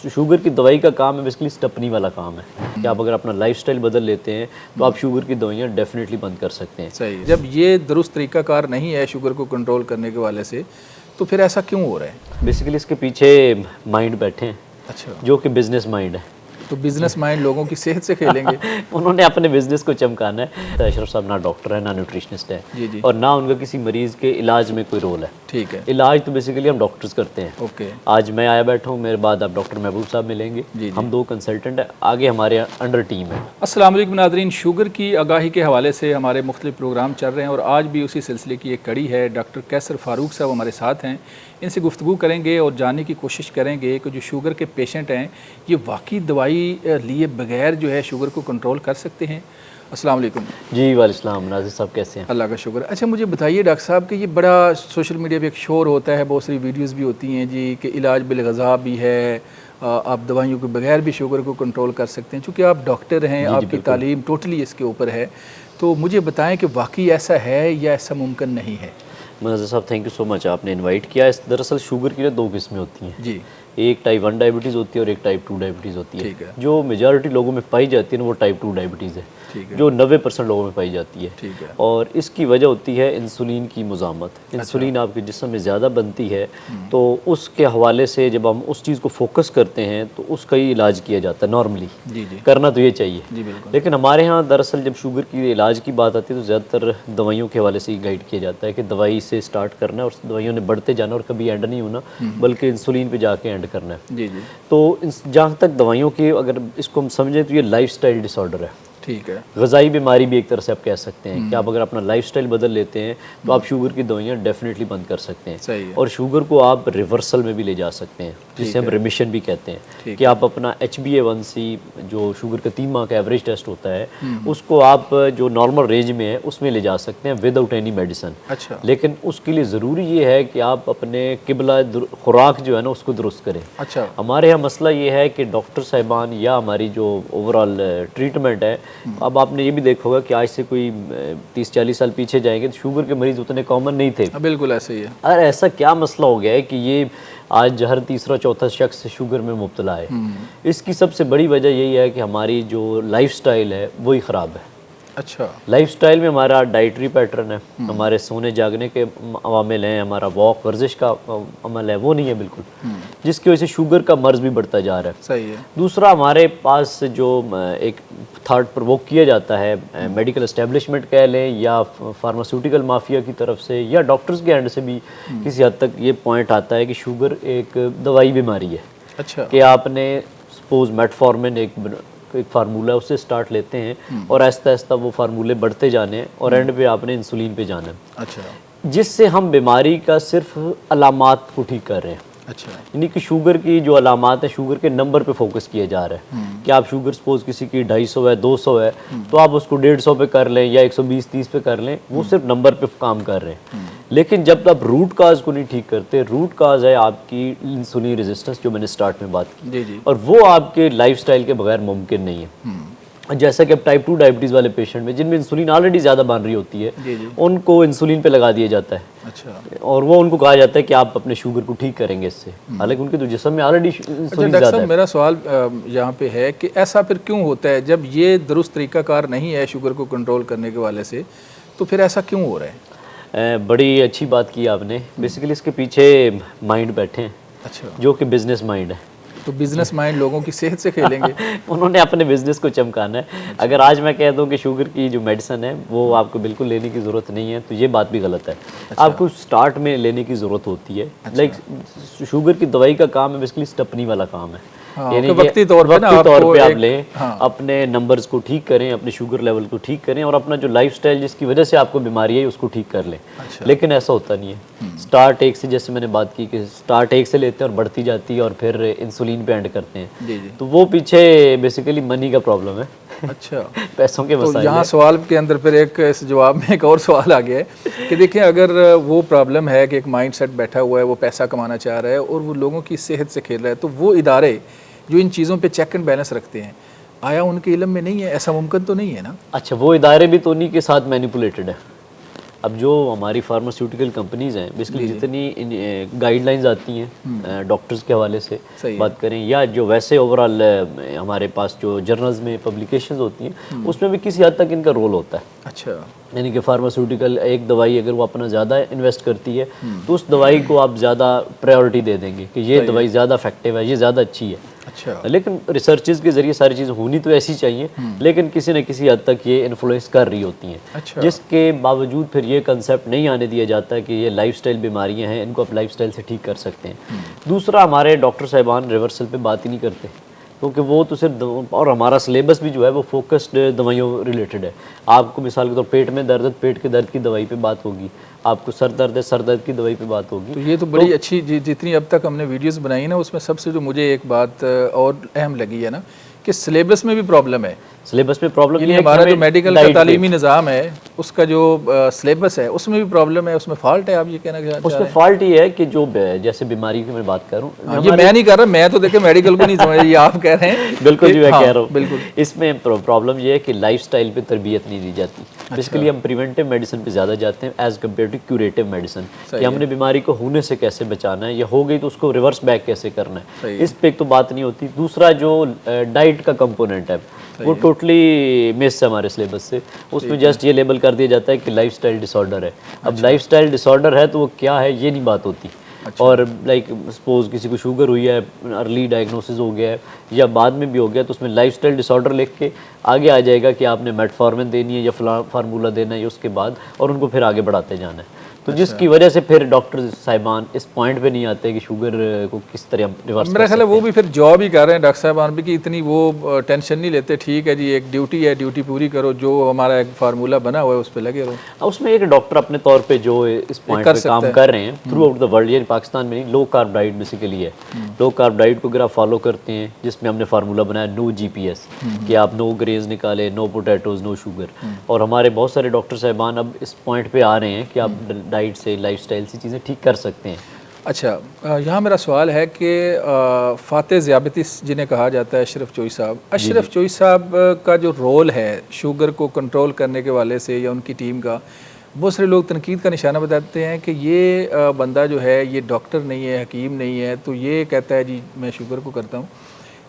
Sugar की दवाई का काम है बेसिकली स्टपनी वाला काम है कि आप अगर अपना लाइफस्टाइल बदल लेते हैं तो आप शुगर की दवाइयाँ डेफिनेटली बंद कर सकते हैं। सही है। जब ये दुरुस्त तरीकाकार नहीं है शुगर को कंट्रोल करने के वाले से, तो फिर ऐसा क्यों हो रहा है? बेसिकली इसके पीछे माइंड बैठे हैं अच्छा, जो कि बिजनेस माइंड है। तो बिजनेस माइंड लोगों की सेहत से खेलेंगे। उन्होंने अपने बिजनेस को चमकाना है। अशरफ साहब ना डॉक्टर है ना न्यूट्रिशनिस्ट है जी जी, और ना उनका किसी मरीज़ के इलाज में कोई रोल है। ठीक है। इलाज तो बेसिकली हम डॉक्टर्स करते हैं। ओके आज मैं आया बैठा हूँ, मेरे बाद आप डॉक्टर महबूब साहब मिलेंगे। जी। हम 2 कंसल्टेंट हैं, आगे हमारे अंडर टीम है। अस्सलाम वालेकुम नाज़रीन, शुगर की आगाही के हवाले से हमारे मुख्तलिफ प्रोग्राम चल रहे हैं और आज भी उसी सिलसिले की एक कड़ी है। डॉक्टर कैसर फ़ारूक साहब हमारे साथ हैं, इनसे गुफ्तगू करेंगे और जानने की कोशिश करेंगे कि जो शुगर के पेशेंट हैं ये वाकई दवाई लिए बगैर जो है शुगर को कंट्रोल कर सकते हैं। अस्सलाम वालेकुम। जी वालेकुम, नाज़िर साहब कैसे हैं? अल्लाह का शुक्र। अच्छा मुझे बताइए डॉक्टर साहब कि ये बड़ा सोशल मीडिया पे एक शोर होता है, बहुत सारी वीडियोस भी होती हैं जी कि इलाज बिलग़ज़ा भी है, आप दवाइयों के बगैर भी शुगर को कंट्रोल कर सकते हैं। चूँकि आप डॉक्टर हैं, आपकी तालीम टोटली इसके ऊपर है, तो मुझे बताएं कि वाकई ऐसा है या ऐसा मुमकिन नहीं है? नाज़िर साहब थैंक यू सो मच, आपने इनवाइट किया। दरअसल शुगर की ना 2 किस्में होती हैं। जी एक टाइप 1 डायबिटीज़ होती है और एक टाइप 2 डायबिटीज़ होती है। ठीक है। जो मेजॉरिटी लोगों में पाई जाती है ना वो टाइप 2 डायबिटीज़ है, ठीक है। जो 90% लोगों में पाई जाती है। ठीक है। और इसकी वजह होती है इंसुलिन की मुज़ामत। इंसुलिन आपके जिस्म में ज़्यादा बनती है, तो उसके हवाले से जब हम उस चीज़ को फोकस करते हैं तो उसका ही इलाज किया जाता है। नॉर्मली जी जी करना तो ये चाहिए, जी बिल्कुल। लेकिन हमारे यहाँ दरअसल जब शुगर की इलाज की बात आती है तो ज़्यादातर दवाइयों के हवाले से ही गाइड किया जाता है कि दवाई से स्टार्ट करना है और दवाइयों ने बढ़ते जाना और कभी एंड नहीं होना, बल्कि इंसुलिन पे जाके एंड करना है। जी जी तो जहाँ तक दवाइयों की अगर इसको हम समझें तो ये लाइफस्टाइल डिसऑर्डर है, ठीक है। ग़िज़ाई बीमारी भी एक तरह से आप कह सकते हैं कि आप अगर अपना लाइफस्टाइल बदल लेते हैं तो आप शुगर की दवाइयाँ डेफिनेटली बंद कर सकते हैं। सही है। और शुगर को आप रिवर्सल में भी ले जा सकते हैं, जिसे हम रिमिशन भी कहते हैं कि आप अपना HbA1c जो शुगर का 3 माह का एवरेज टेस्ट होता है उसको आप जो नॉर्मल रेंज में है उसमें ले जा सकते हैं विदाउट एनी मेडिसिन। अच्छा लेकिन उसके लिए ज़रूरी ये है कि आप अपने किबला खुराक जो है ना उसको दुरुस्त करें। अच्छा हमारे यहाँ मसला ये है कि डॉक्टर साहिबान या हमारी जो ओवरऑल ट्रीटमेंट है, अब आपने ये भी देखा होगा कि आज से कोई 30-40 साल पीछे जाएंगे तो शुगर के मरीज़ उतने कॉमन नहीं थे। बिल्कुल ऐसे ही है। अरे ऐसा क्या मसला हो गया है कि ये आज हर तीसरा चौथा शख्स शुगर में मुब्तला है। इसकी सबसे बड़ी वजह यही है कि हमारी जो लाइफस्टाइल है वही ख़राब है। अच्छा लाइफस्टाइल में हमारा डाइटरी पैटर्न है, हमारे सोने जागने के अवामिल हैं, हमारा वॉक वर्जिश का अमल है, वो नहीं है बिल्कुल, जिसकी वजह से शुगर का मर्ज़ भी बढ़ता जा रहा है। सही है। दूसरा हमारे पास जो एक थॉट प्रोवोक किया जाता है मेडिकल एस्टेब्लिशमेंट कह लें या फार्मास्यूटिकल माफिया की तरफ से या डॉक्टर्स के एंड से भी किसी हद तक ये पॉइंट आता है कि शुगर एक दवाई बीमारी है। अच्छा कि आपने सपोज मेटफॉर्मिन एक फार्मूला है उससे स्टार्ट लेते हैं और आहिस्ता आहिस्ता वो फार्मूले बढ़ते जाने हैं और एंड पे आपने इंसुलिन पे जाना है, अच्छा जिससे हम बीमारी का सिर्फ अलामात को ठीक कर रहे हैं। अच्छा यानी कि शुगर की जो अलामात है शुगर के नंबर पे फोकस किया जा रहा है कि आप शुगर सपोज किसी की 250 है 200 है तो आप उसको 150 पे कर लें या 120-30 पे कर लें, वो सिर्फ नंबर पे काम कर रहे हैं। लेकिन जब आप रूट काज को नहीं ठीक करते, रूट काज है आपकी इंसुलिन रेजिस्टेंस जो मैंने स्टार्ट में बात की, जी जी और वो आपके लाइफस्टाइल के बगैर मुमकिन नहीं है। जैसा कि अब टाइप 2 डायबिटीज़ वाले पेशेंट में जिनमें इंसुलिन ऑलरेडी ज़्यादा बन रही होती है, जी जी उनको इंसुलिन पे लगा दिया जाता है अच्छा। और वो उनको कहा जाता है कि आप अपने शुगर को ठीक करेंगे इससे, हालांकि उनके तो जिस्म में ऑलरेडी अच्छा इंसुलिन डॉक्टर ज़्यादा साहब है। मेरा सवाल यहाँ पे है कि ऐसा फिर क्यों होता है जब ये दुरुस्त तरीकाकार नहीं है शुगर को कंट्रोल करने के वाले से, तो फिर ऐसा क्यों हो रहा है? बड़ी अच्छी बात की आपने। बेसिकली इसके पीछे माइंड बैठे हैं अच्छा, जो कि बिजनेस माइंड है। तो बिजनेस माइंड लोगों की सेहत से खेलेंगे। उन्होंने अपने बिजनेस को चमकाना है। अगर आज मैं कह दूं कि शुगर की जो मेडिसिन है वो आपको बिल्कुल लेने की ज़रूरत नहीं है तो ये बात भी गलत है। आपको स्टार्ट में लेने की ज़रूरत होती है। लाइक शुगर की दवाई का काम है बेसिकली स्टपनी वाला काम है। यानी कि वक्ती तौर पे ना वक्ती तौर आपको पे आप एक- लें, हाँ। अपने नंबर्स को ठीक करें, अपने शुगर लेवल को ठीक करें और अपना जो लाइफस्टाइल जिसकी वजह से आपको बीमारी है उसको ठीक कर लें। अच्छा। लेकिन ऐसा होता नहीं है। स्टार्ट एक से, जैसे मैंने बात की कि स्टार्ट एक से लेते हैं और बढ़ती जाती है और फिर इंसुलिन पे एंड करते हैं, जी जी तो वो पीछे बेसिकली मनी का प्रॉब्लम है। अच्छा पैसों के तो मसाइल यहाँ है। सवाल के अंदर फिर एक इस जवाब में एक और सवाल आ गया है कि देखिए अगर वो प्रॉब्लम है कि एक माइंडसेट बैठा हुआ है, वो पैसा कमाना चाह रहा है और वो लोगों की सेहत से खेल रहा है, तो वो इदारे जो इन चीज़ों पे चेक एंड बैलेंस रखते हैं, आया उनके इल्म में नहीं है? ऐसा मुमकिन तो नहीं है ना? अच्छा, वो इदारे भी तो उन्हीं के साथ मैनिपुलेटेड है। अब जो हमारी फार्मास्यूटिकल कंपनीज हैं बेसिकली जितनी गाइडलाइंस आती हैं डॉक्टर्स के हवाले से बात करें या जो वैसे ओवरऑल हमारे पास जो जर्नल्स में पब्लिकेशंस होती हैं उसमें भी किसी हद तक इनका रोल होता है। अच्छा, यानी कि फार्मास्यूटिकल एक दवाई अगर वो अपना ज़्यादा इन्वेस्ट करती है तो उस दवाई को आप ज़्यादा प्रायोरिटी दे देंगे कि ये दवाई ज़्यादा इफेक्टिव है, ये ज़्यादा अच्छी है। अच्छा, लेकिन रिसर्चेज के जरिए सारी चीज़ होनी तो ऐसी चाहिए लेकिन किसी न किसी हद तक ये इन्फ्लुएंस कर रही होती हैं। अच्छा, जिसके बावजूद फिर ये कंसेप्ट नहीं आने दिया जाता कि ये लाइफस्टाइल बीमारियां हैं, इनको आप लाइफस्टाइल से ठीक कर सकते हैं। दूसरा, हमारे डॉक्टर साहिबान रिवर्सल पे बात ही नहीं करते क्योंकि वो तो सिर्फ और हमारा सिलेबस भी जो है वो फोकस्ड दवाइयों रिलेटेड है। आपको मिसाल के तौर पेट में दर्द है, पेट के दर्द की दवाई पे बात होगी, आपको सर दर्द है, सर दर्द की दवाई पे बात होगी। तो ये तो बड़ी अच्छी जितनी अब तक हमने वीडियोस बनाई ना उसमें सबसे जो मुझे एक बात और अहम लगी है ना कि सिलेबस में भी प्रॉब्लम है। सिलेबस में प्रॉब्लम यानी हमारा जो मेडिकल का तालीमी निज़ाम है उसका जो सिलेबस है उसमें भी प्रॉब्लम है, उसमें फॉल्ट है। आप ये कहना चाह रहे हैं? उसमें फॉल्ट ये है कि जो जैसे बीमारी की मैं बात करूँ, ये मैं नहीं कर रहा, मैं तो देखे मेडिकल को नहीं समझ, ये आप कह रहे हैं। बिल्कुल जी, मैं कह रहा हूँ बिल्कुल। इसमें प्रॉब्लम ये है कि लाइफस्टाइल पे तरबियत नहीं दी जाती। बेसिकली हम प्रिवेंटिव मेडिसिन पे ज़्यादा जाते हैं as compare to curative medicine, कि हमने बीमारी को होने से कैसे बचाना है या हो गई तो उसको रिवर्स बैक कैसे करना है, इस पे एक तो बात नहीं होती। दूसरा, जो डाइट का कंपोनेंट है वो टोटली मिस है हमारे सिलेबस से। उसमें जस्ट ये लेबल कर दिया जाता है कि लाइफस्टाइल डिसऑर्डर है। अब लाइफस्टाइल डिसऑर्डर है तो वो क्या है ये नहीं बात होती। और लाइक सपोज किसी को शुगर हुई है, अर्ली डायग्नोसिस हो गया है या बाद में भी हो गया, तो उसमें लाइफस्टाइल डिसऑर्डर लिख के आगे आ जाएगा कि आपने मेटफॉर्मिन देनी है या फार्मूला देना है उसके बाद, और उनको फिर आगे बढ़ाते जाना है। तो जिसकी वजह से फिर डॉक्टर साहिबान इस पॉइंट पे नहीं आते कि शुगर को किस तरह रिवर्स। मेरा ख्याल है वो भी फिर जॉब ही कर रहे हैं डॉक्टर साहिबान भी कि इतनी वो टेंशन नहीं लेते। ठीक है जी, एक ड्यूटी है, ड्यूटी पूरी करो, जो हमारा एक फार्मूला बना हुआ है उस पर लगे रहो। उसमें एक डॉक्टर अपने तौर पे जो इस पॉइंट पे काम कर रहे हैं थ्रू आउट द वर्ल्ड, ये पाकिस्तान में नहीं, लो कार्ब डाइट बेसिकली है। लो कार्ब डाइट को अगर आप फॉलो करते हैं जिसमें हमने फार्मूला बनाया नो GPS, कि आप नो ग्रेन्स निकालें, नो पोटैटोज, नो शुगर। और हमारे बहुत सारे डॉक्टर साहिबान अब इस पॉइंट पे आ रहे हैं कि आप डाइट से, लाइफस्टाइल से चीज़ें ठीक कर सकते हैं। अच्छा, यहाँ मेरा सवाल है कि फ़ाते ज़ियाबतीस जिन्हें कहा जाता है अशरफ चोई साहब, अशरफ चोई साहब का जो रोल है शुगर को कंट्रोल करने के वाले से या उनकी टीम का, बहुत सारे लोग तनकीद का निशाना बताते हैं कि ये बंदा जो है ये डॉक्टर नहीं है, हकीम नहीं है, तो ये कहता है जी मैं शुगर को करता हूँ।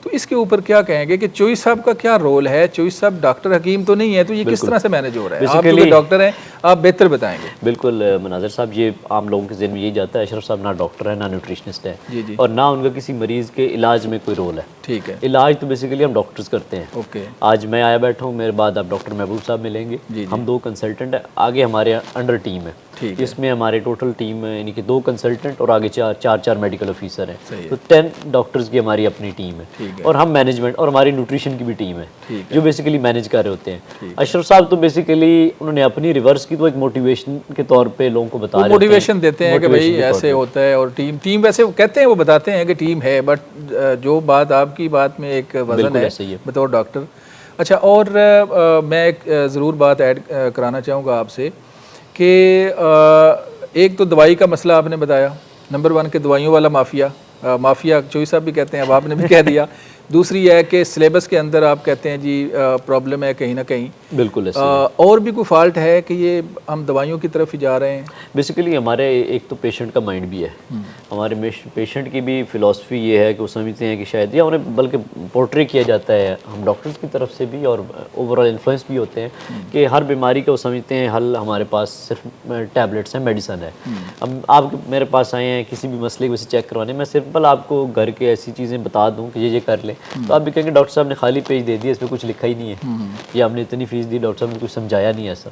तो इसके ऊपर क्या कहेंगे कि चोई साहब का क्या रोल है? चोई साहब डॉक्टर हकीम तो नहीं है, तो ये किस तरह से मैनेज हो रहा है? आप जो डॉक्टर हैं आप बेहतर बताएंगे। बिल्कुल मनाज़र साहब, ये आम लोगों के ज़हन में यही जाता है अशरफ साहब ना डॉक्टर है ना न्यूट्रिशनिस्ट है, जी जी, और ना उनका किसी मरीज़ के इलाज में कोई रोल है। ठीक है, इलाज तो बेसिकली हम डॉक्टर्स करते हैं। ओके, आज मैं आया बैठा हूँ, मेरे बाद आप डॉक्टर महबूब साहब मिलेंगे, हम 2 कंसल्टेंट हैं, आगे हमारे अंडर टीम है। ठीक है, इसमें हमारे टोटल टीम यानी कि 2 कंसल्टेंट और आगे 4 मेडिकल ऑफिसर हैं, तो 10 डॉक्टर्स की हमारी अपनी टीम है। और हम मैनेजमेंट और हमारी न्यूट्रिशन की भी टीम है जो बेसिकली मैनेज कर रहे होते हैं। अशरफ साहब तो बेसिकली उन्होंने अपनी रिवर्स की तो एक मोटिवेशन के तौर पे लोगों को बता रहे हैं, मोटिवेशन देते हैं कि भाई ऐसे होता है, और टीम वैसे कहते हैं, वो बताते हैं कि टीम है, बट जो बात आपकी बात में एक वजन है बतौर डॉक्टर। अच्छा, और मैं एक ज़रूर बात ऐड कराना चाहूँगा आपसे कि एक तो दवाई का मसला आपने बताया, नंबर 1 के दवाइयों वाला माफिया चोई साहब भी कहते हैं, अब आपने भी कह दिया। दूसरी है कि सिलेबस के अंदर आप कहते हैं जी प्रॉब्लम है कहीं ना कहीं। बिल्कुल और भी कोई फॉल्ट है कि ये हम दवाइयों की तरफ ही जा रहे हैं? बेसिकली हमारे एक तो पेशेंट का माइंड भी है, हमारे पेशेंट की भी फ़िलासफ़ी ये है कि वो समझते हैं कि शायद, या उन्हें बल्कि पोर्ट्रे किया जाता है हम डॉक्टर्स की तरफ से भी और ओवरऑल इन्फ्लुएंस भी होते हैं कि हर बीमारी का वो समझते हैं हल हमारे पास सिर्फ टैबलेट्स हैं, मेडिसन है। अब आप मेरे पास आए हैं किसी भी मसले को वैसे चेक करवाने, मैं सिंपल आपको घर के ऐसी चीज़ें बता दूँ कि ये कर लें, तो आप भी कहेंगे डॉक्टर साहब ने खाली पेज दे दिया, इसमें कुछ लिखा ही नहीं है, या हमने इतनी फीस दी, डॉक्टर साहब ने कुछ समझाया नहीं है सर।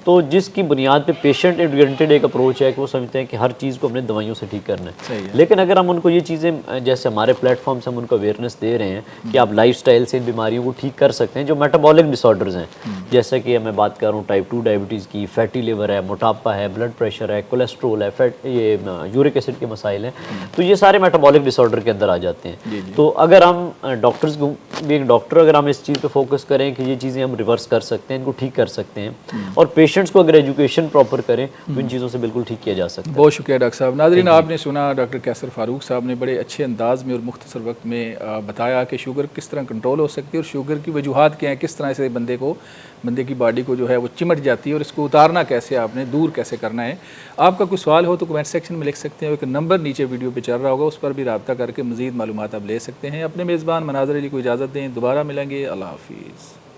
तो जिसकी बुनियाद पे पेशेंट ओरिएंटेड एक अप्रोच है कि वो समझते हैं कि हर चीज़ को अपने दवाइयों से ठीक करना है। लेकिन अगर हम उनको ये चीज़ें, जैसे हमारे प्लेटफॉर्म से हम उनको अवेयरनेस दे रहे हैं कि आप लाइफस्टाइल से इन बीमारियों को ठीक कर सकते हैं, जो मेटाबॉलिक डिसऑर्डर्स हैं, जैसे कि मैं बात कर रहा हूँ टाइप 2 डायबिटीज़ की, फैटी लिवर है, मोटापा है, ब्लड प्रेशर है, कोलेस्ट्रोल है, ये यूरिक एसिड के मसाइल हैं, तो ये सारे मेटाबॉलिक डिसऑर्डर के अंदर आ जाते हैं। तो अगर हम डॉक्टर्स को भी एक डॉक्टर अगर हम इस चीज़ पे फोकस करें कि ये चीज़ें हम रिवर्स कर सकते हैं, इनको ठीक कर सकते हैं, और पेशेंट्स को अगर एजुकेशन प्रॉपर करें तो इन चीज़ों से बिल्कुल ठीक किया जा सकता है। बहुत शुक्रिया डॉक्टर साहब। नाज़रीन, आपने सुना डॉक्टर कैसर फारूक साहब ने बड़े अच्छे अंदाज में और मुख्तसर वक्त में बताया कि शुगर किस तरह कंट्रोल हो सकती है और शुगर की वजूहात क्या हैं, किस तरह से बंदे की बॉडी को जो है वो चिमट जाती है और इसको उतारना कैसे, आपने दूर कैसे करना है। आपका कोई सवाल हो तो कमेंट सेक्शन में लिख सकते हैं, एक नंबर नीचे वीडियो पे चल रहा होगा, उस पर भी रब्ता करके मज़ीद मालूमात आप ले सकते हैं। अपने मेज़बान मनाज़र अली को इजाज़त दें, दोबारा मिलेंगे। अल्लाह हाफिज़।